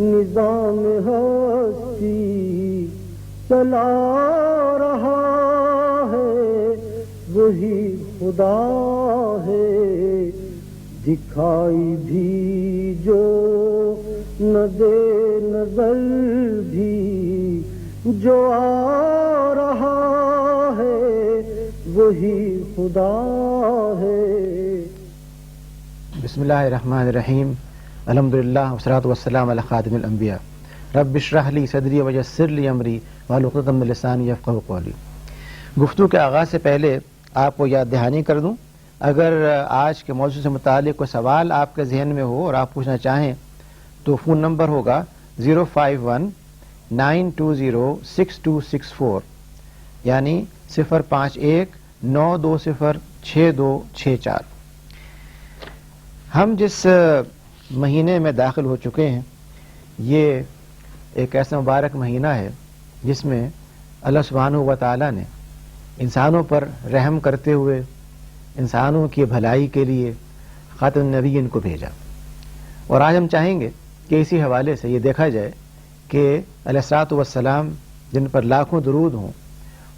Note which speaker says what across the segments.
Speaker 1: نظام ہستی چلا رہا ہے، وہی خدا ہے، دکھائی بھی جو نہ دے نظر بھی جو آ رہا ہے، وہی خدا ہے۔
Speaker 2: بسم اللہ الرحمن الرحیم، الحمدللہ والصلاۃ والسلام علی خاتم الانبیاء، رب اشرح لی صدری ویسر لی امری واحلل عقدۃ من لسانی یفقہوا قولی۔ گفتگو کے آغاز سے پہلے آپ کو یاد دہانی کر دوں، اگر آج کے موضوع سے متعلق کوئی سوال آپ کے ذہن میں ہو اور آپ پوچھنا چاہیں تو فون نمبر ہوگا 051-920-6264، یعنی 051-920-6264۔ ہم جس مہینے میں داخل ہو چکے ہیں یہ ایک ایسا مبارک مہینہ ہے جس میں اللہ سبحانہ و تعالیٰ نے انسانوں پر رحم کرتے ہوئے انسانوں کی بھلائی کے لیے خاتم النبیین کو بھیجا، اور آج ہم چاہیں گے کہ اسی حوالے سے یہ دیکھا جائے کہ علیہ الصلوۃ والسلام جن پر لاکھوں درود ہوں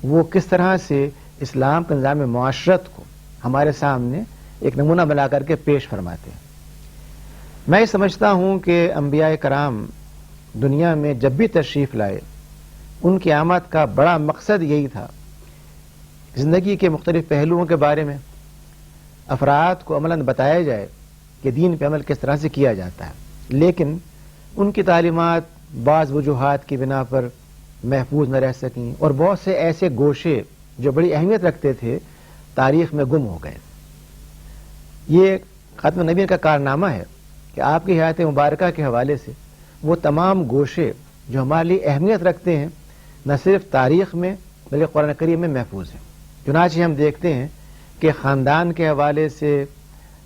Speaker 2: وہ کس طرح سے اسلام کے نظام معاشرت کو ہمارے سامنے ایک نمونہ بنا کر کے پیش فرماتے ہیں۔ میں یہ سمجھتا ہوں کہ انبیاء کرام دنیا میں جب بھی تشریف لائے ان کی آمد کا بڑا مقصد یہی تھا، زندگی کے مختلف پہلوؤں کے بارے میں افراد کو عملاً بتایا جائے کہ دین پہ عمل کس طرح سے کیا جاتا ہے، لیکن ان کی تعلیمات بعض وجوہات کی بنا پر محفوظ نہ رہ سکیں اور بہت سے ایسے گوشے جو بڑی اہمیت رکھتے تھے تاریخ میں گم ہو گئے۔ یہ ختم نبی کا کارنامہ ہے کہ آپ کی حیات مبارکہ کے حوالے سے وہ تمام گوشے جو ہمارے لیے اہمیت رکھتے ہیں نہ صرف تاریخ میں بلکہ قرآن کریم میں محفوظ ہیں۔ چنانچہ ہم دیکھتے ہیں کہ خاندان کے حوالے سے،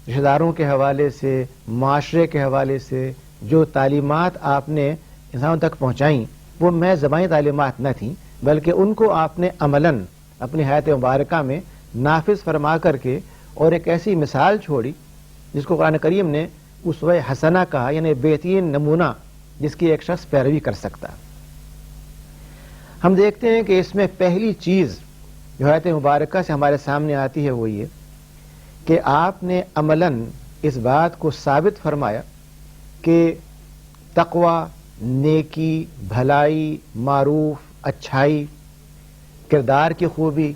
Speaker 2: رشتہ داروں کے حوالے سے، معاشرے کے حوالے سے جو تعلیمات آپ نے انسانوں تک پہنچائیں وہ محض زبانی تعلیمات نہ تھیں، بلکہ ان کو آپ نے عملاً اپنی حیات مبارکہ میں نافذ فرما کر کے اور ایک ایسی مثال چھوڑی جس کو قرآن کریم نے اسوہ حسنہ کہا، یعنی بہترین نمونہ جس کی ایک شخص پیروی کر سکتا۔ ہم دیکھتے ہیں کہ اس میں پہلی چیز جو حیات مبارکہ سے ہمارے سامنے آتی ہے وہ یہ کہ آپ نے عملاً اس بات کو ثابت فرمایا کہ تقوی، نیکی، بھلائی، معروف، اچھائی، کردار کی خوبی،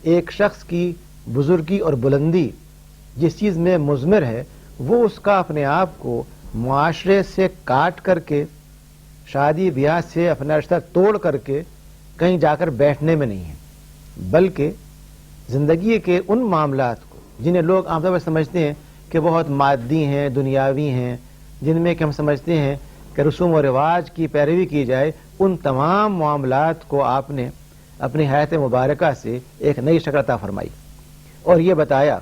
Speaker 2: ایک شخص کی بزرگی اور بلندی جس چیز میں مضمر ہے وہ اس کا اپنے آپ کو معاشرے سے کاٹ کر کے، شادی بیاہ سے اپنا رشتہ توڑ کر کے کہیں جا کر بیٹھنے میں نہیں ہے، بلکہ زندگی کے ان معاملات کو جنہیں لوگ عام طور پر سمجھتے ہیں کہ بہت مادی ہیں، دنیاوی ہیں، جن میں کہ ہم سمجھتے ہیں کہ رسوم و رواج کی پیروی کی جائے، ان تمام معاملات کو آپ نے اپنی حیات مبارکہ سے ایک نئی شکل عطا فرمائی اور یہ بتایا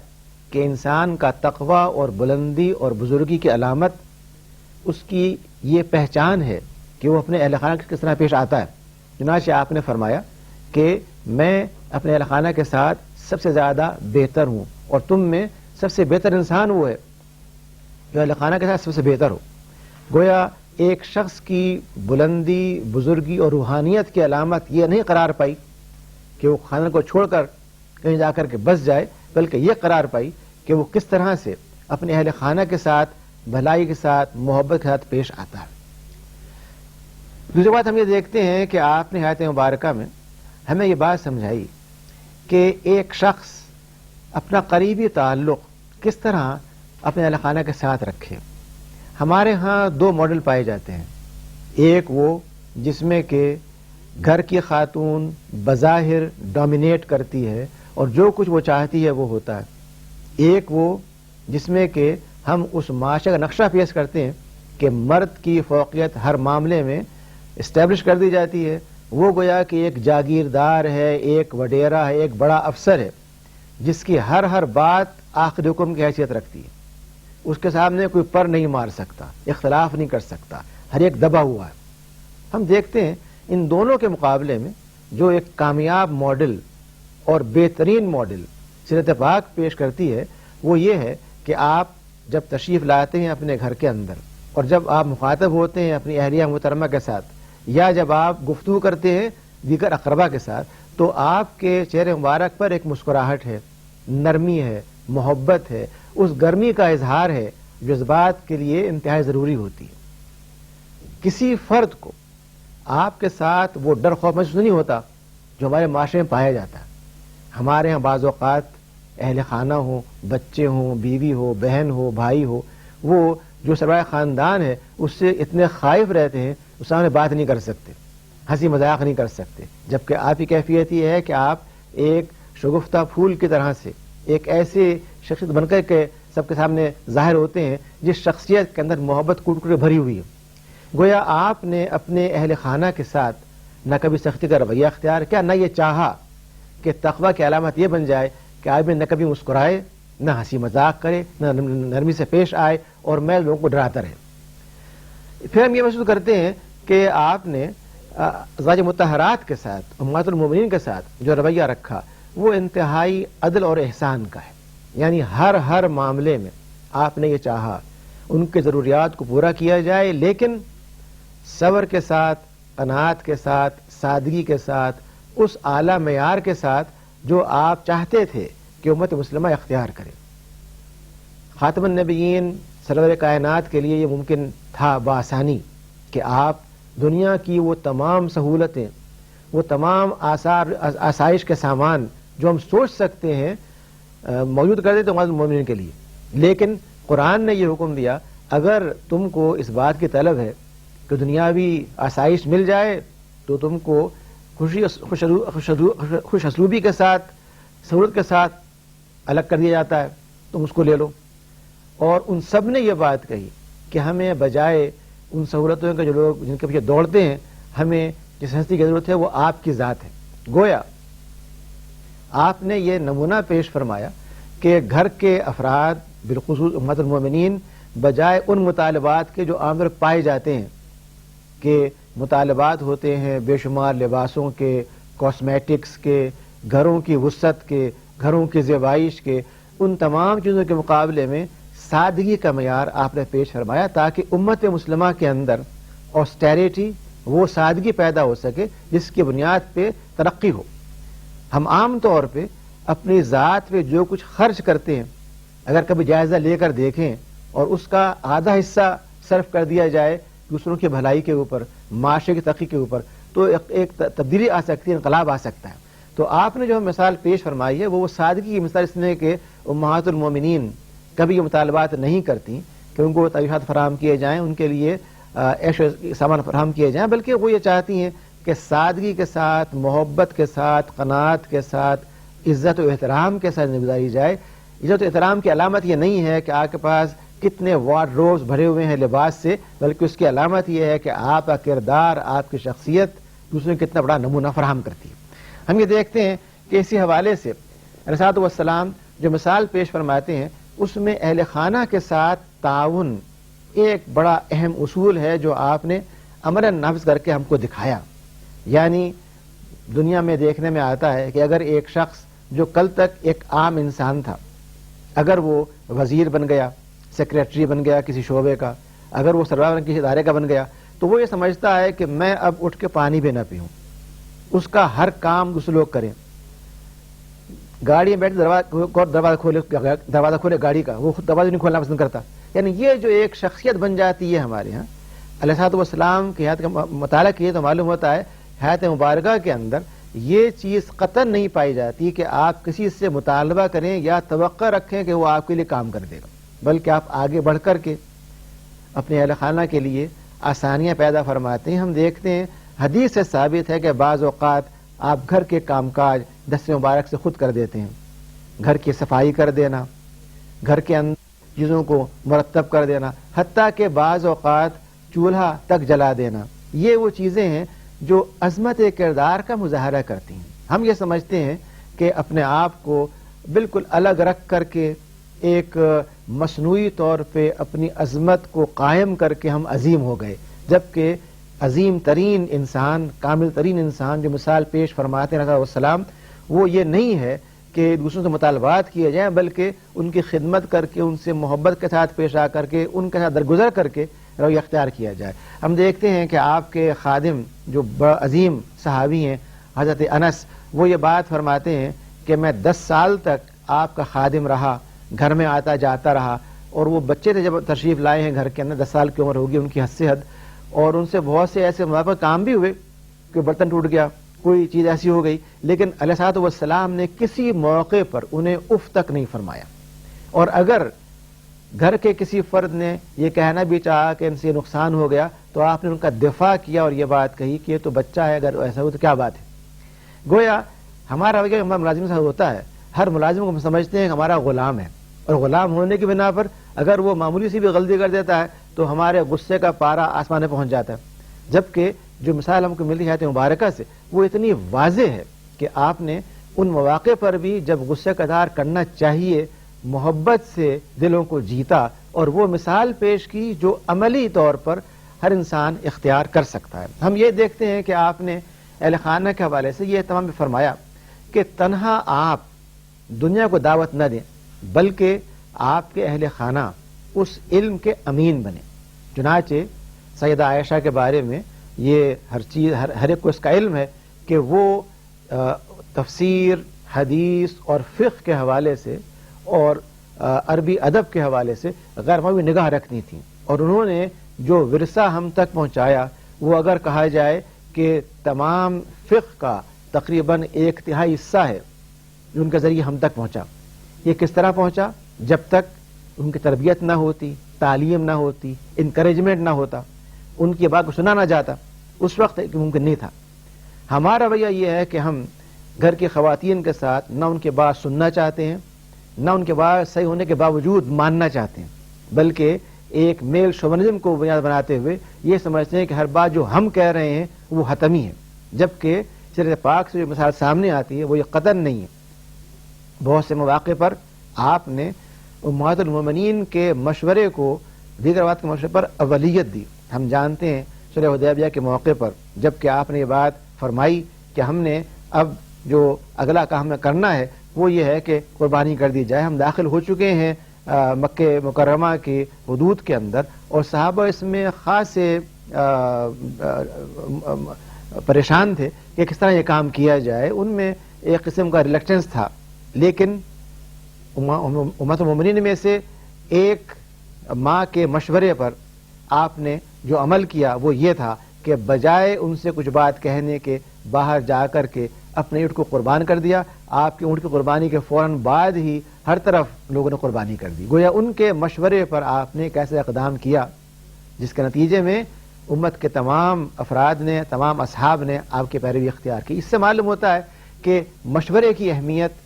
Speaker 2: کہ انسان کا تقوی اور بلندی اور بزرگی کی علامت اس کی یہ پہچان ہے کہ وہ اپنے اہل خانہ کس طرح پیش آتا ہے۔ چنانچہ آپ نے فرمایا کہ میں اپنے اہل خانہ کے ساتھ سب سے زیادہ بہتر ہوں اور تم میں سب سے بہتر انسان وہ ہے جو اہل خانہ کے ساتھ سب سے بہتر ہو۔ گویا ایک شخص کی بلندی، بزرگی اور روحانیت کی علامت یہ نہیں قرار پائی کہ وہ خانہ کو چھوڑ کر کہیں جا کر کے بس جائے، بلکہ یہ قرار پائی کہ وہ کس طرح سے اپنے اہل خانہ کے ساتھ بھلائی کے ساتھ محبت کے ساتھ پیش آتا ہے۔ دوسری بات ہم یہ دیکھتے ہیں کہ آپ نے حیات مبارکہ میں ہمیں یہ بات سمجھائی کہ ایک شخص اپنا قریبی تعلق کس طرح اپنے اہل خانہ کے ساتھ رکھے۔ ہمارے ہاں دو ماڈل پائے جاتے ہیں، ایک وہ جس میں کہ گھر کی خاتون بظاہر ڈومینیٹ کرتی ہے اور جو کچھ وہ چاہتی ہے وہ ہوتا ہے، ایک وہ جس میں کہ ہم اس معاشرے کا نقشہ پیش کرتے ہیں کہ مرد کی فوقیت ہر معاملے میں اسٹیبلش کر دی جاتی ہے، وہ گویا کہ ایک جاگیردار ہے، ایک وڈیرا ہے، ایک بڑا افسر ہے جس کی ہر بات آخری حکم کی حیثیت رکھتی ہے، اس کے سامنے کوئی پر نہیں مار سکتا، اختلاف نہیں کر سکتا، ہر ایک دبا ہوا ہے۔ ہم دیکھتے ہیں ان دونوں کے مقابلے میں جو ایک کامیاب ماڈل اور بہترین ماڈل سیرت پاک پیش کرتی ہے وہ یہ ہے کہ آپ جب تشریف لاتے ہیں اپنے گھر کے اندر اور جب آپ مخاطب ہوتے ہیں اپنی اہلیہ محترمہ کے ساتھ یا جب آپ گفتگو کرتے ہیں دیگر اقربا کے ساتھ تو آپ کے چہرے مبارک پر ایک مسکراہٹ ہے، نرمی ہے، محبت ہے، اس گرمی کا اظہار ہے جو اس بات کے لیے انتہائی ضروری ہوتی ہے۔ کسی فرد کو آپ کے ساتھ وہ ڈر خوف محسوس نہیں ہوتا جو ہمارے معاشرے میں پایا جاتا ہے۔ ہمارے ہاں بعض اوقات اہل خانہ ہوں، بچے ہوں، بیوی ہو، بہن ہو، بھائی ہو، وہ جو سربراہ خاندان ہے اس سے اتنے خائف رہتے ہیں اس سامنے بات نہیں کر سکتے، ہنسی مذاق نہیں کر سکتے، جبکہ آپ کی کیفیت یہ ہے کہ آپ ایک شگفتہ پھول کی طرح سے ایک ایسے شخصیت بن کر کے سب کے سامنے ظاہر ہوتے ہیں جس شخصیت کے اندر محبت کوٹ کوٹ بھری ہوئی ہے۔ گویا آپ نے اپنے اہل خانہ کے ساتھ نہ کبھی سختی کا رویہ اختیار کیا، نہ یہ چاہا کہ تقویٰ کی علامت یہ بن جائے کہ آدمی نہ کبھی مسکرائے، نہ ہنسی مذاق کرے، نہ نرمی سے پیش آئے اور میں لوگوں کو ڈراتا رہے۔ پھر ہم یہ محسوس کرتے ہیں کہ آپ نے ازواج مطہرات کے ساتھ، امہات المومنین کے ساتھ جو رویہ رکھا وہ انتہائی عدل اور احسان کا ہے، یعنی ہر معاملے میں آپ نے یہ چاہا ان کے ضروریات کو پورا کیا جائے، لیکن صبر کے ساتھ، قناعت کے ساتھ، سادگی کے ساتھ، اس اعلیٰ معیار کے ساتھ جو آپ چاہتے تھے کہ امت مسلمہ اختیار کرے۔ خاتم النبیین سرور کائنات کے لیے یہ ممکن تھا بآسانی کہ آپ دنیا کی وہ تمام سہولتیں، وہ تمام آسائش کے سامان جو ہم سوچ سکتے ہیں موجود کر دیتے امت المومنین کے لیے، لیکن قرآن نے یہ حکم دیا اگر تم کو اس بات کی طلب ہے کہ دنیاوی آسائش مل جائے تو تم کو خوش اسلوبی کے ساتھ، سہولت کے ساتھ الگ کر دیا جاتا ہے، تم اس کو لے لو۔ اور ان سب نے یہ بات کہی کہ ہمیں بجائے ان سہولتوں کے جو لوگ جن کے پیچھے دوڑتے ہیں، ہمیں جس ہستی کی ضرورت ہے وہ آپ کی ذات ہے۔ گویا آپ نے یہ نمونہ پیش فرمایا کہ گھر کے افراد بالخصوص امت المومنین بجائے ان مطالبات کے جو عام طور پائے جاتے ہیں کہ مطالبات ہوتے ہیں بے شمار لباسوں کے، کاسمیٹکس کے، گھروں کی وسعت کے، گھروں کی زیبائش کے، ان تمام چیزوں کے مقابلے میں سادگی کا معیار آپ نے پیش فرمایا تاکہ امت مسلمہ کے اندر آسٹیریٹی، وہ سادگی پیدا ہو سکے جس کی بنیاد پہ ترقی ہو۔ ہم عام طور پہ اپنی ذات پہ جو کچھ خرچ کرتے ہیں اگر کبھی جائزہ لے کر دیکھیں اور اس کا آدھا حصہ صرف کر دیا جائے دوسروں کی بھلائی کے اوپر، معاشرے کی ترقی کے اوپر، تو ایک تبدیلی آ سکتی ہے، انقلاب آ سکتا ہے۔ تو آپ نے جو مثال پیش فرمائی ہے وہ سادگی کی مثال اس نے کہ امہات المومنین کبھی یہ مطالبات نہیں کرتی کہ ان کو تعیشات فراہم کیے جائیں، ان کے لیے عیش و سامان فراہم کیے جائیں، بلکہ وہ یہ چاہتی ہیں کہ سادگی کے ساتھ، محبت کے ساتھ، قناعت کے ساتھ، عزت و احترام کے ساتھ گزاری جائے۔ عزت و احترام کی علامت یہ نہیں ہے کہ آپ کے پاس کتنے وارڈروبز بھرے ہوئے ہیں لباس سے، بلکہ اس کی علامت یہ ہے کہ آپ کا کردار، آپ کی شخصیت دوسروں کو کتنا بڑا نمونہ فراہم کرتی ہے۔ ہم یہ دیکھتے ہیں کہ اسی حوالے سے علیہ الصلوۃ والسلام جو مثال پیش فرماتے ہیں اس میں اہل خانہ کے ساتھ تعاون ایک بڑا اہم اصول ہے جو آپ نے عملاً نافذ کر کے ہم کو دکھایا۔ یعنی دنیا میں دیکھنے میں آتا ہے کہ اگر ایک شخص جو کل تک ایک عام انسان تھا، اگر وہ وزیر بن گیا، سیکریٹری بن گیا کسی شعبے کا، اگر وہ سربراہ کسی ادارے کا بن گیا، تو وہ یہ سمجھتا ہے کہ میں اب اٹھ کے پانی بھی نہ پیوں، اس کا ہر کام دوسرے لوگ کریں۔ گاڑی میں بیٹھ دروازہ کھولے گاڑی کا، وہ خود دروازہ نہیں کھولنا پسند کرتا۔ یعنی یہ جو ایک شخصیت بن جاتی ہے ہمارے ہاں، علیہ الصلوۃ والسلام کی حیات کا مطالعہ کیے تو معلوم ہوتا ہے حیات مبارکہ کے اندر یہ چیز قطعاً نہیں پائی جاتی کہ آپ کسی سے مطالبہ کریں یا توقع رکھیں کہ وہ آپ کے لیے کام کر دے گا، بلکہ آپ آگے بڑھ کر کے اپنے اہل خانہ کے لیے آسانیاں پیدا فرماتے ہیں۔ ہم دیکھتے ہیں حدیث سے ثابت ہے کہ بعض اوقات آپ گھر کے کام کاج دست مبارک سے خود کر دیتے ہیں، گھر کی صفائی کر دینا، گھر کے اندر چیزوں کو مرتب کر دینا، حتیٰ کہ بعض اوقات چولہا تک جلا دینا۔ یہ وہ چیزیں ہیں جو عظمت کردار کا مظاہرہ کرتی ہیں۔ ہم یہ سمجھتے ہیں کہ اپنے آپ کو بالکل الگ رکھ کر کے ایک مصنوعی طور پہ اپنی عظمت کو قائم کر کے ہم عظیم ہو گئے، جبکہ عظیم ترین انسان، کامل ترین انسان جو مثال پیش فرماتے ہیں علیہ السلام، وہ یہ نہیں ہے کہ دوسروں سے مطالبات کیے جائیں، بلکہ ان کی خدمت کر کے، ان سے محبت کے ساتھ پیش آ کر کے، ان کے ساتھ درگزر کر کے رویہ اختیار کیا جائے۔ ہم دیکھتے ہیں کہ آپ کے خادم جو بڑا عظیم صحابی ہیں حضرت انس، وہ یہ بات فرماتے ہیں کہ میں 10 سال تک آپ کا خادم رہا، گھر میں آتا جاتا رہا، اور وہ بچے تھے جب تشریف لائے ہیں گھر کے اندر، 10 سال کی عمر ہوگی ان کی حد سے حد، اور ان سے بہت سے ایسے موقع کام بھی ہوئے کہ برتن ٹوٹ گیا، کوئی چیز ایسی ہو گئی، لیکن علیہ الصلوۃ والسلام نے کسی موقع پر انہیں اف تک نہیں فرمایا۔ اور اگر گھر کے کسی فرد نے یہ کہنا بھی چاہا کہ ان سے نقصان ہو گیا تو آپ نے ان کا دفاع کیا اور یہ بات کہی کہ یہ تو بچہ ہے، اگر ایسا ہو تو کیا بات ہے۔ گویا ہمارا رویہ ہمارا ملازم سے ہوتا ہے، ہر ملازم کو ہم سمجھتے ہیں کہ ہمارا غلام ہے، اور غلام ہونے کی بنا پر اگر وہ معمولی سی بھی غلطی کر دیتا ہے تو ہمارے غصے کا پارا آسمان میں پہنچ جاتا ہے، جبکہ جو مثال ہم کو ملتی ہے حیات مبارکہ سے وہ اتنی واضح ہے کہ آپ نے ان مواقع پر بھی جب غصے کا اظہار کرنا چاہیے محبت سے دلوں کو جیتا، اور وہ مثال پیش کی جو عملی طور پر ہر انسان اختیار کر سکتا ہے۔ ہم یہ دیکھتے ہیں کہ آپ نے اہل خانہ کے حوالے سے یہ تمام فرمایا کہ تنہا آپ دنیا کو دعوت نہ دیں بلکہ آپ کے اہل خانہ اس علم کے امین بنے۔ چنانچہ سیدہ عائشہ کے بارے میں یہ ہر ایک کو اس کا علم ہے کہ وہ تفسیر، حدیث اور فقہ کے حوالے سے اور عربی ادب کے حوالے سے غیر معمولی نگاہ رکھنی تھی، اور انہوں نے جو ورثہ ہم تک پہنچایا وہ اگر کہا جائے کہ تمام فقہ کا تقریباً 1/3 حصہ ہے جو ان کے ذریعے ہم تک پہنچا۔ یہ کس طرح پہنچا؟ جب تک ان کی تربیت نہ ہوتی، تعلیم نہ ہوتی، انکریجمنٹ نہ ہوتا، ان کی بات کو سنا نہ جاتا، اس وقت ممکن نہیں تھا۔ ہمارا رویہ یہ ہے کہ ہم گھر کی خواتین کے ساتھ نہ ان کی بات سننا چاہتے ہیں، نہ ان کے بات صحیح ہونے کے باوجود ماننا چاہتے ہیں، بلکہ ایک میل شوونزم کو بنیاد بناتے ہوئے یہ سمجھتے ہیں کہ ہر بات جو ہم کہہ رہے ہیں وہ حتمی ہے، جبکہ شریعت پاک سے جو مثال سامنے آتی ہے وہ یہ قطعاً نہیں ہے۔ بہت سے مواقع پر آپ نے امہات المومنین کے مشورے کو دیگر بات کے مشورے پر اولیت دی۔ ہم جانتے ہیں صلح حدیبیہ کے موقع پر جب کہ آپ نے یہ بات فرمائی کہ ہم نے اب جو اگلا کام ہمیں کرنا ہے وہ یہ ہے کہ قربانی کر دی جائے، ہم داخل ہو چکے ہیں مکہ مکرمہ کی حدود کے اندر، اور صحابہ اس میں خاص پریشان تھے کہ کس طرح یہ کام کیا جائے، ان میں ایک قسم کا ریلیکٹنس تھا، لیکن امت المومنین میں سے ایک ماں کے مشورے پر آپ نے جو عمل کیا وہ یہ تھا کہ بجائے ان سے کچھ بات کہنے کے باہر جا کر کے اپنے اونٹ کو قربان کر دیا۔ آپ کے اونٹ کی قربانی کے فوراً بعد ہی ہر طرف لوگوں نے قربانی کر دی، گویا ان کے مشورے پر آپ نے ایک ایسا اقدام کیا جس کے نتیجے میں امت کے تمام افراد نے، تمام اصحاب نے آپ کی پیروی اختیار کی۔ اس سے معلوم ہوتا ہے کہ مشورے کی اہمیت،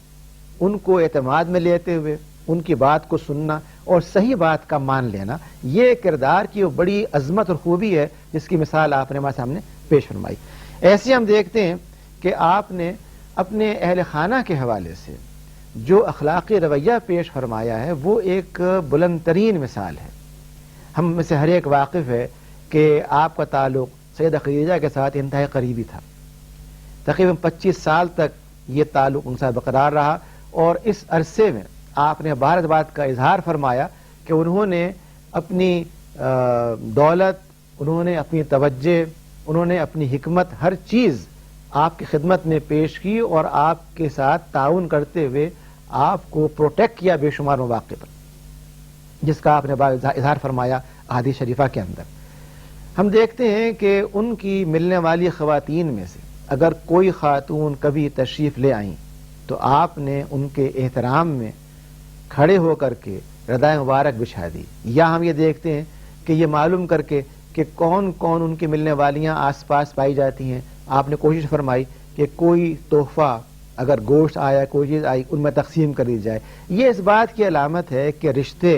Speaker 2: ان کو اعتماد میں لیتے ہوئے ان کی بات کو سننا اور صحیح بات کا مان لینا، یہ کردار کی بڑی عظمت اور خوبی ہے جس کی مثال آپ نے ہمارے سامنے پیش فرمائی۔ ایسے ہم دیکھتے ہیں کہ آپ نے اپنے اہل خانہ کے حوالے سے جو اخلاقی رویہ پیش فرمایا ہے وہ ایک بلند ترین مثال ہے۔ ہم میں سے ہر ایک واقف ہے کہ آپ کا تعلق سیدہ خدیجہ کے ساتھ انتہائی قریبی تھا، تقریباً 25 سال تک یہ تعلق ان کے ساتھ برقرار رہا، اور اس عرصے میں آپ نے بار بات کا اظہار فرمایا کہ انہوں نے اپنی دولت، انہوں نے اپنی توجہ، انہوں نے اپنی حکمت، ہر چیز آپ کی خدمت میں پیش کی اور آپ کے ساتھ تعاون کرتے ہوئے آپ کو پروٹیکٹ کیا بے شمار مواقع پر، جس کا آپ نے اظہار فرمایا احادیث شریفہ کے اندر۔ ہم دیکھتے ہیں کہ ان کی ملنے والی خواتین میں سے اگر کوئی خاتون کبھی تشریف لے آئیں تو آپ نے ان کے احترام میں کھڑے ہو کر کے ردائے مبارک بچھا دی، یا ہم یہ دیکھتے ہیں کہ یہ معلوم کر کے کہ کون کون ان کی ملنے والیاں آس پاس پائی جاتی ہیں، آپ نے کوشش فرمائی کہ کوئی تحفہ اگر گوشت آیا، کوئی چیز آئی، ان میں تقسیم کر دی جائے۔ یہ اس بات کی علامت ہے کہ رشتے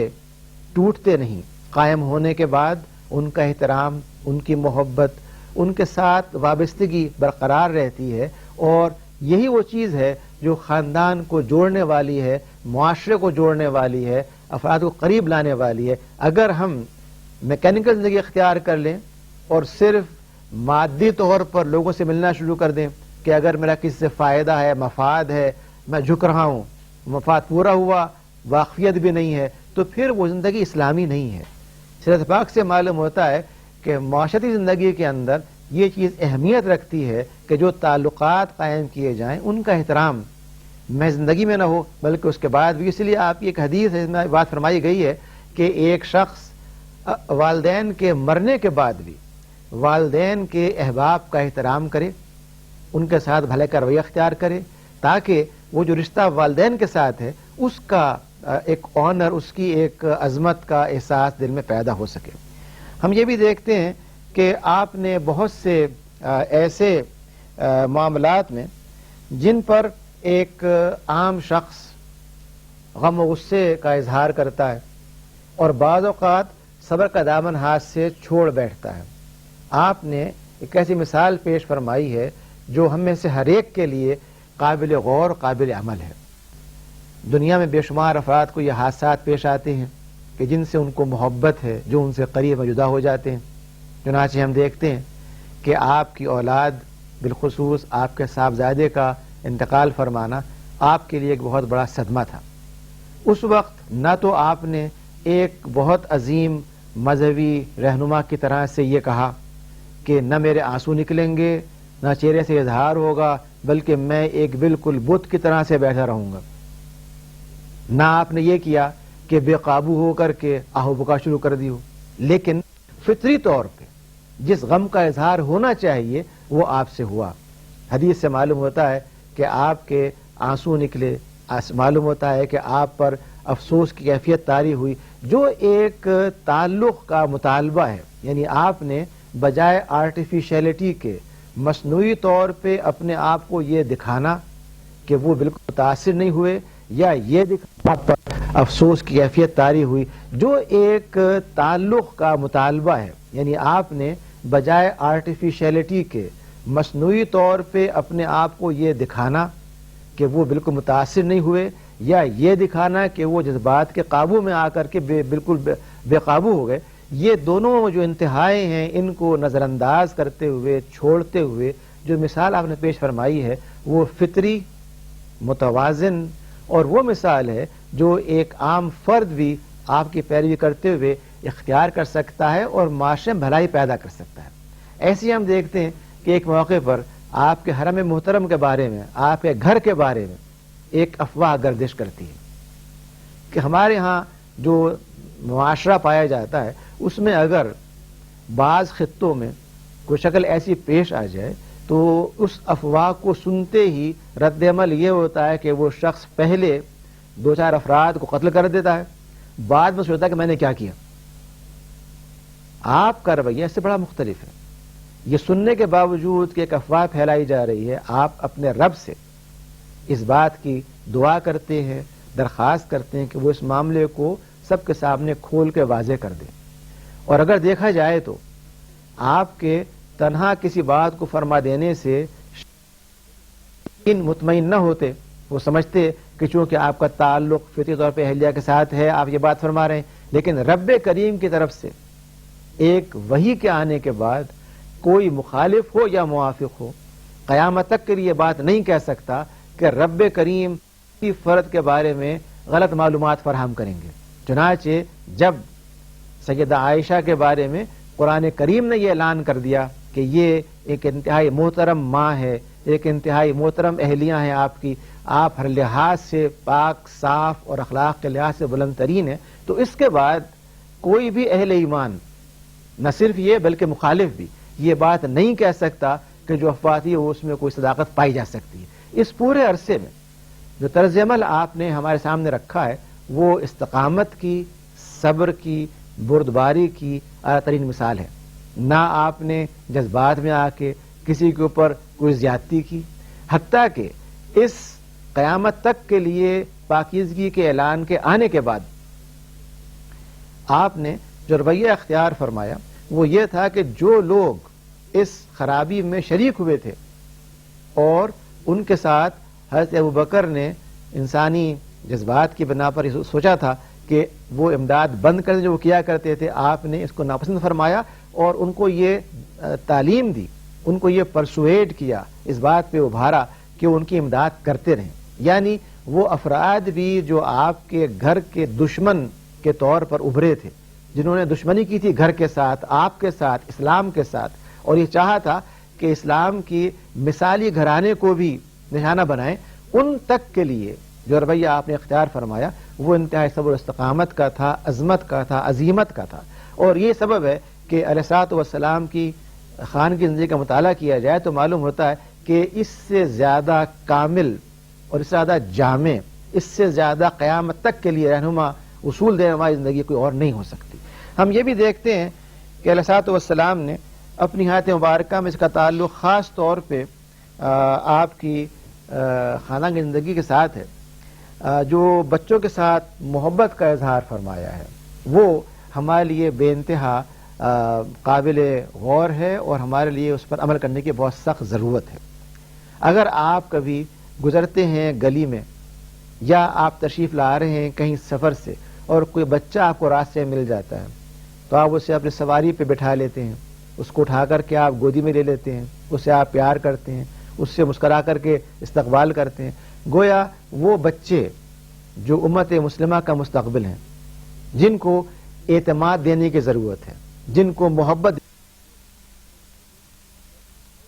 Speaker 2: ٹوٹتے نہیں، قائم ہونے کے بعد ان کا احترام، ان کی محبت، ان کے ساتھ وابستگی برقرار رہتی ہے، اور یہی وہ چیز ہے جو خاندان کو جوڑنے والی ہے، معاشرے کو جوڑنے والی ہے، افراد کو قریب لانے والی ہے۔ اگر ہم میکینیکل زندگی اختیار کر لیں اور صرف مادی طور پر لوگوں سے ملنا شروع کر دیں کہ اگر میرا کسی سے فائدہ ہے، مفاد ہے، میں جھک رہا ہوں، مفاد پورا ہوا، واقفیت بھی نہیں ہے، تو پھر وہ زندگی اسلامی نہیں ہے۔ سیرت پاک سے معلوم ہوتا ہے کہ معاشرتی زندگی کے اندر یہ چیز اہمیت رکھتی ہے کہ جو تعلقات قائم کیے جائیں ان کا احترام میں زندگی میں نہ ہو بلکہ اس کے بعد بھی. اس لیے آپ کی ایک حدیث ہے، اس میں بات فرمائی گئی ہے کہ ایک شخص والدین کے مرنے کے بعد بھی والدین کے احباب کا احترام کرے، ان کے ساتھ بھلے کا رویہ اختیار کرے، تاکہ وہ جو رشتہ والدین کے ساتھ ہے اس کا ایک آنر، اس کی ایک عظمت کا احساس دل میں پیدا ہو سکے. ہم یہ بھی دیکھتے ہیں کہ آپ نے بہت سے ایسے معاملات میں جن پر ایک عام شخص غم و غصے کا اظہار کرتا ہے اور بعض اوقات صبر کا دامن ہاتھ سے چھوڑ بیٹھتا ہے، آپ نے ایک ایسی مثال پیش فرمائی ہے جو ہم میں سے ہر ایک کے لیے قابل غور، قابل عمل ہے. دنیا میں بے شمار افراد کو یہ حادثات پیش آتے ہیں کہ جن سے ان کو محبت ہے، جو ان سے قریب جدا ہو جاتے ہیں. چنانچہ ہم دیکھتے ہیں کہ آپ کی اولاد، بالخصوص آپ کے صاحبزادے کا انتقال فرمانا آپ کے لیے ایک بہت بڑا صدمہ تھا. اس وقت نہ تو آپ نے ایک بہت عظیم مذہبی رہنما کی طرح سے یہ کہا کہ نہ میرے آنسو نکلیں گے، نہ چہرے سے اظہار ہوگا، بلکہ میں ایک بالکل بت کی طرح سے بیٹھا رہوں گا. نہ آپ نے یہ کیا کہ بے قابو ہو کر کے آہو بکا شروع کر دی ہو، لیکن فطری طور پہ جس غم کا اظہار ہونا چاہیے وہ آپ سے ہوا. حدیث سے معلوم ہوتا ہے کہ آپ کے آنسو نکلے، معلوم ہوتا ہے کہ آپ پر افسوس کی کیفیت طاری ہوئی، جو ایک تعلق کا مطالبہ ہے. یعنی آپ نے بجائے آرٹیفیشیلٹی کے مصنوعی طور پہ اپنے آپ کو یہ دکھانا کہ وہ بالکل متاثر نہیں ہوئے، یا یہ دکھانا پر افسوس کی کیفیت طاری ہوئی، جو ایک تعلق کا مطالبہ ہے. یعنی آپ نے بجائے آرٹیفیشیلٹی کے مصنوعی طور پہ اپنے آپ کو یہ دکھانا کہ وہ بالکل متاثر نہیں ہوئے، یا یہ دکھانا کہ وہ جذبات کے قابو میں آ کر کے بالکل بے قابو ہو گئے. یہ دونوں جو انتہائیں ہیں ان کو نظر انداز کرتے ہوئے، چھوڑتے ہوئے جو مثال آپ نے پیش فرمائی ہے وہ فطری، متوازن اور وہ مثال ہے جو ایک عام فرد بھی آپ کی پیروی کرتے ہوئے اختیار کر سکتا ہے اور معاشرے میں بھلائی پیدا کر سکتا ہے. ایسے ہم دیکھتے ہیں کہ ایک موقع پر آپ کے حرم محترم کے بارے میں، آپ کے گھر کے بارے میں ایک افواہ گردش کرتی ہے کہ ہمارے ہاں جو معاشرہ پایا جاتا ہے اس میں اگر بعض خطوں میں کوئی شکل ایسی پیش آ جائے تو اس افواہ کو سنتے ہی رد عمل یہ ہوتا ہے کہ وہ شخص پہلے 2-4 افراد کو قتل کر دیتا ہے، بعد میں سوچتا ہے کہ میں نے کیا کیا. آپ کا رویہ اس سے بڑا مختلف ہے. یہ سننے کے باوجود کہ ایک افواہ پھیلائی جا رہی ہے، آپ اپنے رب سے اس بات کی دعا کرتے ہیں، درخواست کرتے ہیں کہ وہ اس معاملے کو سب کے سامنے کھول کے واضح کر دیں. اور اگر دیکھا جائے تو آپ کے تنہا کسی بات کو فرما دینے سے مطمئن نہ ہوتے، وہ سمجھتے کہ چونکہ آپ کا تعلق فطری طور پہ اہلیہ کے ساتھ ہے آپ یہ بات فرما رہے ہیں، لیکن رب کریم کی طرف سے ایک وحی کے آنے کے بعد کوئی مخالف ہو یا موافق ہو قیامت تک کے لیے بات نہیں کہہ سکتا کہ رب کریم کی فرد کے بارے میں غلط معلومات فراہم کریں گے. چنانچہ جب سیدہ عائشہ کے بارے میں قرآن کریم نے یہ اعلان کر دیا کہ یہ ایک انتہائی محترم ماں ہے، ایک انتہائی محترم اہلیہ ہیں آپ کی، آپ ہر لحاظ سے پاک، صاف اور اخلاق کے لحاظ سے بلند ترین ہیں، تو اس کے بعد کوئی بھی اہل ایمان نہ صرف یہ بلکہ مخالف بھی یہ بات نہیں کہہ سکتا کہ جو افواہ تھی وہ اس میں کوئی صداقت پائی جا سکتی ہے. اس پورے عرصے میں جو طرز عمل آپ نے ہمارے سامنے رکھا ہے وہ استقامت کی، صبر کی، بردباری کی اعلیٰ ترین مثال ہے. نہ آپ نے جذبات میں آ کے کسی کے اوپر کوئی زیادتی کی، حتیٰ کہ اس قیامت تک کے لیے پاکیزگی کے اعلان کے آنے کے بعد آپ نے جو رویہ اختیار فرمایا وہ یہ تھا کہ جو لوگ اس خرابی میں شریک ہوئے تھے اور ان کے ساتھ حضرت ابوبکر نے انسانی جذبات کی بنا پر سوچا تھا کہ وہ امداد بند کر جو وہ کیا کرتے تھے، آپ نے اس کو ناپسند فرمایا اور ان کو یہ تعلیم دی، ان کو یہ پرسویڈ کیا، اس بات پہ ابھارا کہ ان کی امداد کرتے رہیں. یعنی وہ افراد بھی جو آپ کے گھر کے دشمن کے طور پر ابھرے تھے، جنہوں نے دشمنی کی تھی گھر کے ساتھ، آپ کے ساتھ، اسلام کے ساتھ، اور یہ چاہا تھا کہ اسلام کی مثالی گھرانے کو بھی نشانہ بنائیں، ان تک کے لیے جو رویہ آپ نے اختیار فرمایا وہ انتہائی صبر و استقامت کا تھا، عظمت کا تھا، عزیمت کا تھا. اور یہ سبب ہے کہ علیہ الصلوۃ والسلام کی خانگی زندگی کا مطالعہ کیا جائے تو معلوم ہوتا ہے کہ اس سے زیادہ کامل اور اس سے زیادہ جامع، اس سے زیادہ قیامت تک کے لیے رہنما اصول دینے والی زندگی کوئی اور نہیں ہو سکتی. ہم یہ بھی دیکھتے ہیں کہ علیہ الصلوۃ والسلام نے اپنی حیات مبارکہ میں اس کا تعلق خاص طور پہ آپ کی خانگی زندگی کے ساتھ ہے. جو بچوں کے ساتھ محبت کا اظہار فرمایا ہے وہ ہمارے لیے بے انتہا قابل غور ہے اور ہمارے لیے اس پر عمل کرنے کی بہت سخت ضرورت ہے. اگر آپ کبھی گزرتے ہیں گلی میں یا آپ تشریف لا رہے ہیں کہیں سفر سے اور کوئی بچہ آپ کو راستے میں مل جاتا ہے تو آپ اسے اپنی سواری پہ بٹھا لیتے ہیں، اس کو اٹھا کر کے آپ گودی میں لے لیتے ہیں، اسے آپ پیار کرتے ہیں، اس سے مسکرا کر کے استقبال کرتے ہیں. گویا وہ بچے جو امت مسلمہ کا مستقبل ہیں، جن کو اعتماد دینے کی ضرورت ہے، جن کو محبت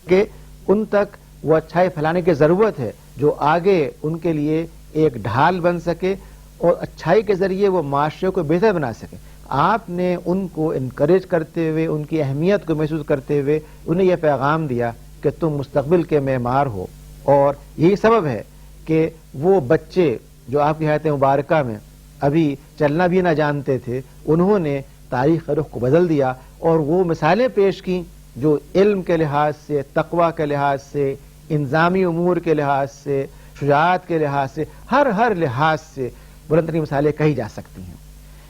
Speaker 2: کہ ان تک وہ اچھائی پھیلانے کی ضرورت ہے جو آگے ان کے لیے ایک ڈھال بن سکے اور اچھائی کے ذریعے وہ معاشرے کو بہتر بنا سکے. آپ نے ان کو انکریج کرتے ہوئے، ان کی اہمیت کو محسوس کرتے ہوئے انہیں یہ پیغام دیا کہ تم مستقبل کے معمار ہو. اور یہی سبب ہے کہ وہ بچے جو آپ کی حیات مبارکہ میں ابھی چلنا بھی نہ جانتے تھے، انہوں نے تاریخ رخ کو بدل دیا اور وہ مثالیں پیش کی جو علم کے لحاظ سے، تقوی کے لحاظ سے، انظامی امور کے لحاظ سے، شجاعت کے لحاظ سے، ہر لحاظ سے بلند ترین مثالیں کہی جا سکتی ہیں.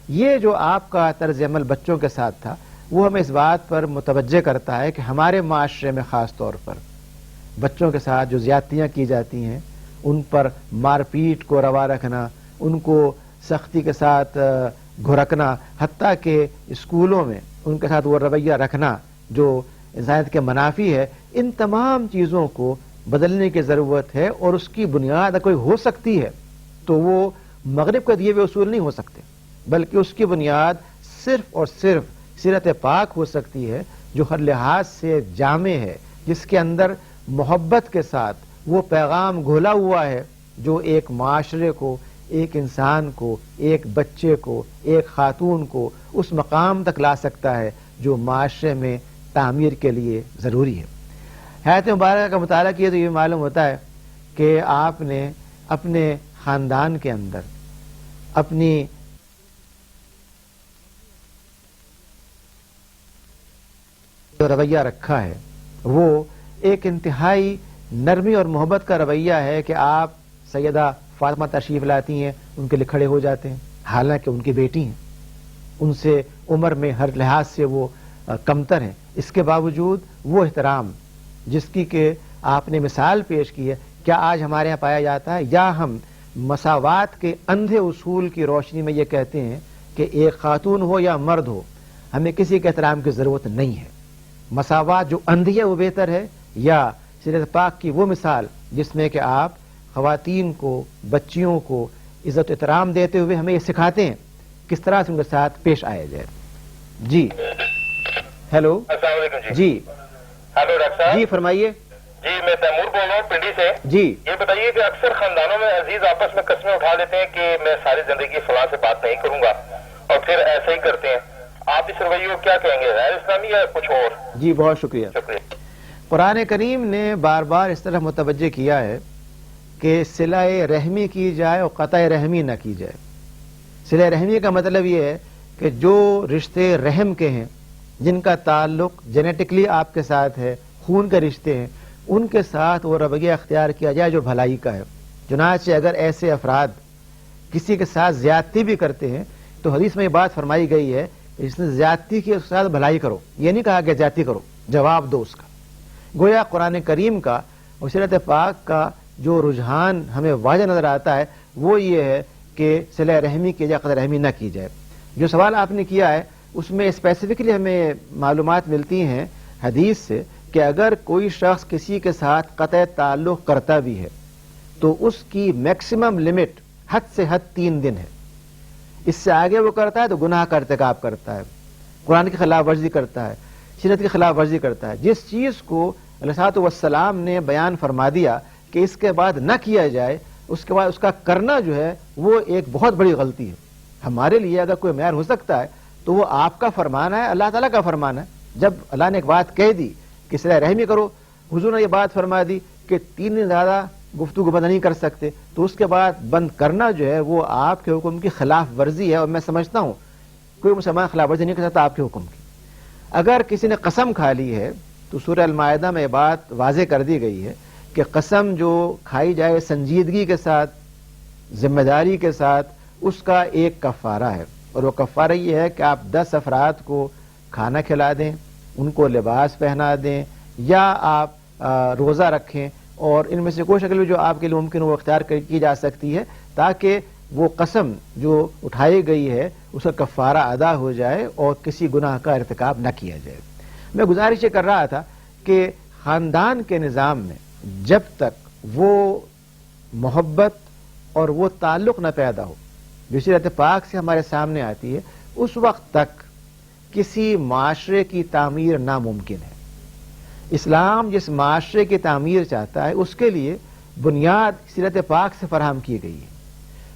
Speaker 2: یہ جو آپ کا طرز عمل بچوں کے ساتھ تھا وہ ہمیں اس بات پر متوجہ کرتا ہے کہ ہمارے معاشرے میں خاص طور پر بچوں کے ساتھ جو زیادتیاں کی جاتی ہیں، ان پر مار پیٹ کو روا رکھنا، ان کو سختی کے ساتھ گھرکنا، حتیٰ کہ اسکولوں میں ان کے ساتھ وہ رویہ رکھنا جو انسانیت کے منافی ہے، ان تمام چیزوں کو بدلنے کی ضرورت ہے. اور اس کی بنیاد اگر کوئی ہو سکتی ہے تو وہ مغرب کے دیے ہوئے اصول نہیں ہو سکتے، بلکہ اس کی بنیاد صرف اور صرف سیرت پاک ہو سکتی ہے جو ہر لحاظ سے جامع ہے، جس کے اندر محبت کے ساتھ وہ پیغام گھولا ہوا ہے جو ایک معاشرے کو، ایک انسان کو، ایک بچے کو، ایک خاتون کو اس مقام تک لا سکتا ہے جو معاشرے میں تعمیر کے لیے ضروری ہے. حیات مبارکہ کا مطالعہ کیے تو یہ معلوم ہوتا ہے کہ آپ نے اپنے خاندان کے اندر اپنی جو رویہ رکھا ہے وہ ایک انتہائی نرمی اور محبت کا رویہ ہے کہ آپ سیدہ فاطمہ تشریف لاتی ہیں، ان کے لیے کھڑے ہو جاتے ہیں، حالانکہ ان کی بیٹی ہیں، ان سے عمر میں ہر لحاظ سے وہ کمتر ہیں. اس کے باوجود وہ احترام جس کی کہ آپ نے مثال پیش کی ہے کیا آج ہمارے یہاں پایا جاتا ہے؟ یا ہم مساوات کے اندھے اصول کی روشنی میں یہ کہتے ہیں کہ ایک خاتون ہو یا مرد ہو ہمیں کسی کے احترام کی ضرورت نہیں ہے. مساوات جو اندھی ہے وہ بہتر ہے، یا سیرت پاک کی وہ مثال جس میں کہ آپ خواتین کو، بچیوں کو عزت و احترام دیتے ہوئے ہمیں یہ سکھاتے ہیں کس طرح سے ان کے ساتھ پیش آیا جائے. جی ہیلو.
Speaker 3: السلام علیکم.
Speaker 2: جی
Speaker 3: ہیلو ڈاکٹر صاحب.
Speaker 2: جی فرمائیے.
Speaker 3: جی میں تیمور بول رہا ہوں پنڈی سے.
Speaker 2: جی
Speaker 3: یہ بتائیے کہ اکثر خاندانوں میں عزیز آپس میں قسمیں اٹھا لیتے ہیں کہ میں ساری زندگی فلاں سے بات نہیں کروں گا اور پھر ایسا ہی کرتے ہیں. آپ اس رویے کو کیا کہیں گے، غیر اسلامی یا کچھ اور؟
Speaker 2: جی بہت شکریہ.
Speaker 3: شکریہ.
Speaker 2: قرآن کریم نے بار بار اس طرح متوجہ کیا ہے کہ صلہ رحمی کی جائے اور قطع رحمی نہ کی جائے. صلہ رحمی کا مطلب یہ ہے کہ جو رشتے رحم کے ہیں، جن کا تعلق جینیٹکلی آپ کے ساتھ ہے، خون کے رشتے ہیں، ان کے ساتھ وہ رویہ اختیار کیا جائے جو بھلائی کا ہے. چنانچہ اگر ایسے افراد کسی کے ساتھ زیادتی بھی کرتے ہیں تو حدیث میں یہ بات فرمائی گئی ہے کہ اس نے زیادتی کی اس کے ساتھ بھلائی کرو، یہ نہیں کہا کہ زیادتی کرو، جواب دو اس کا. گویا قرآن کریم کا اور سیرت پاک کا جو رجحان ہمیں واضح نظر آتا ہے وہ یہ ہے کہ صلہ رحمی کی جائے، قطع رحمی نہ کی جائے. جو سوال آپ نے کیا ہے اس میں اسپیسیفکلی ہمیں معلومات ملتی ہیں حدیث سے کہ اگر کوئی شخص کسی کے ساتھ قطع تعلق کرتا بھی ہے تو اس کی میکسیمم لمٹ حد سے حد 3 دن ہے. اس سے آگے وہ کرتا ہے تو گناہ کا ارتکاب کرتا ہے، قرآن کی خلاف ورزی کرتا ہے، شریعت کی خلاف ورزی کرتا ہے۔ جس چیز کو علیہ الصلوۃ والسلام نے بیان فرما دیا کہ اس کے بعد نہ کیا جائے، اس کے بعد اس کا کرنا جو ہے وہ ایک بہت بڑی غلطی ہے۔ ہمارے لیے اگر کوئی معیار ہو سکتا ہے تو وہ آپ کا فرمان ہے، اللہ تعالیٰ کا فرمان ہے۔ جب اللہ نے ایک بات کہہ دی کہ صلہ رحمی کرو، حضور نے یہ بات فرما دی کہ 3 دن زیادہ گفتگو بند نہیں کر سکتے، تو اس کے بعد بند کرنا جو ہے وہ آپ کے حکم کی خلاف ورزی ہے، اور میں سمجھتا ہوں کوئی مسلمان خلاف ورزی نہیں کر سکتا آپ کے حکم کی۔ اگر کسی نے قسم کھا لی ہے تو سورہ المائدہ میں یہ بات واضح کر دی گئی ہے کہ قسم جو کھائی جائے سنجیدگی کے ساتھ، ذمہ داری کے ساتھ، اس کا ایک کفارہ ہے، اور وہ کفارہ یہ ہے کہ آپ 10 افراد کو کھانا کھلا دیں، ان کو لباس پہنا دیں، یا آپ روزہ رکھیں، اور ان میں سے کوئی شکل جو آپ کے لیے ممکن وہ اختیار کی جا سکتی ہے، تاکہ وہ قسم جو اٹھائی گئی ہے اس کا کفارہ ادا ہو جائے اور کسی گناہ کا ارتکاب نہ کیا جائے۔ میں گزارش یہ کر رہا تھا کہ خاندان کے نظام میں جب تک وہ محبت اور وہ تعلق نہ پیدا ہو جو سیرت پاک سے ہمارے سامنے آتی ہے، اس وقت تک کسی معاشرے کی تعمیر ناممکن ہے۔ اسلام جس معاشرے کی تعمیر چاہتا ہے اس کے لیے بنیاد سیرت پاک سے فراہم کی گئی ہے،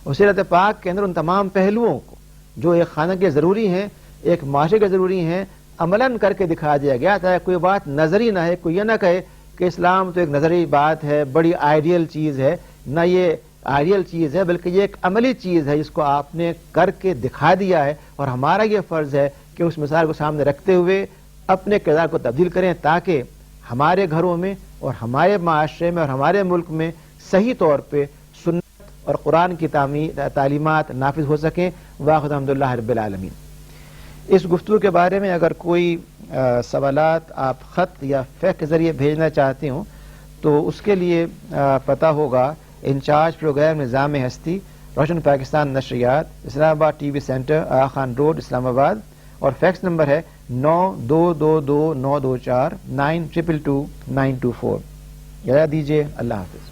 Speaker 2: اور سیرت پاک کے اندر ان تمام پہلوؤں کو جو ایک خاندان کے ضروری ہیں، ایک معاشرے کے ضروری ہیں، عملاً کر کے دکھا دیا گیا تھا۔ کوئی بات نظری نہ ہے، کوئی یہ نہ کہے کہ اسلام تو ایک نظری بات ہے، بڑی آئیڈیل چیز ہے، نہ یہ آئیڈیل چیز ہے بلکہ یہ ایک عملی چیز ہے جس کو آپ نے کر کے دکھا دیا ہے، اور ہمارا یہ فرض ہے کہ اس مثال کو سامنے رکھتے ہوئے اپنے کردار کو تبدیل کریں، تاکہ ہمارے گھروں میں اور ہمارے معاشرے میں اور ہمارے ملک میں صحیح طور پہ سنت اور قرآن کی تعلیمات نافذ ہو سکیں۔ واخر الحمدللہ رب العالمین۔ اس گفتگو کے بارے میں اگر کوئی سوالات آپ خط یا فیکس کے ذریعے بھیجنا چاہتے ہوں تو اس کے لیے پتہ ہوگا انچارج پروگرام نظام ہستی، روشن پاکستان نشریات، اسلام آباد ٹی وی سینٹر، آغا خان روڈ، اسلام آباد، اور فیکس نمبر ہے 92229224 922924۔ اجازت دیجیے، اللہ حافظ۔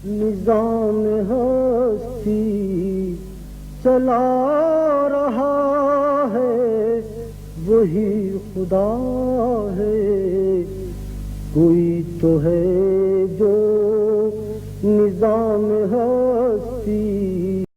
Speaker 1: نظام ہستی چلا رہا ہے وہی خدا ہے، کوئی تو ہے جو نظام ہستی